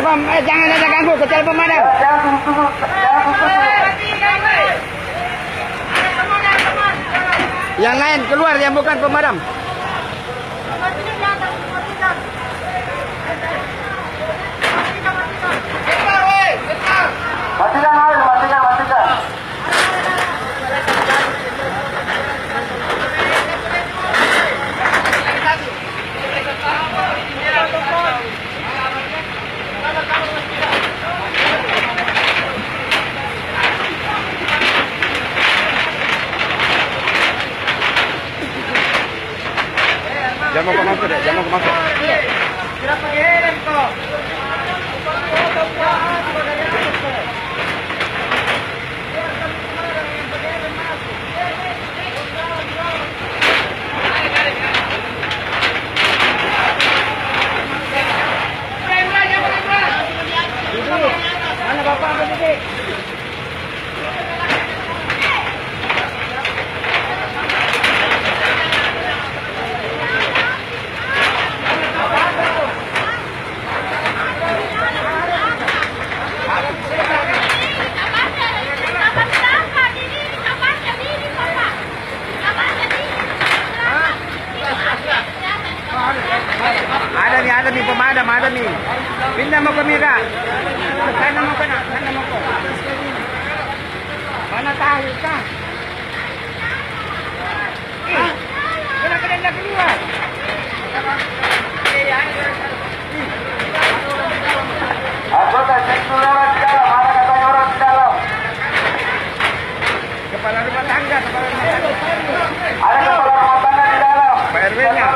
Telepon, jangan ada ganggu ke telepon pemadam. Yang lain keluar yang bukan pemadam. Matikan. Jangan mau masuk deh, jangan mau masuk. Mana bapak berdiri? Ada nih pemadam, ada nih. Pindah mau ke Mira. Sana mau ke sana mau ke. Mana tahu kah? Kenapa dia tidak keluar? Anggota cek dulu orang di dalam. Mana katanya orang di dalam? Kepala rumah tangga, kepala rumah tangga. Ada kepala rumah tangga di dalam. Pak RW-nya.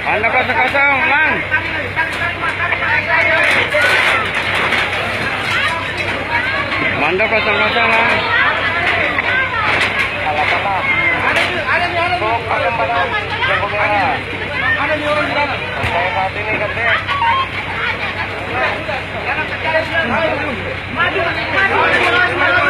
Anda kosong, Bang. Mandor kosong, Bang. Ada di orang di dalam. Saya saat ini kan maju.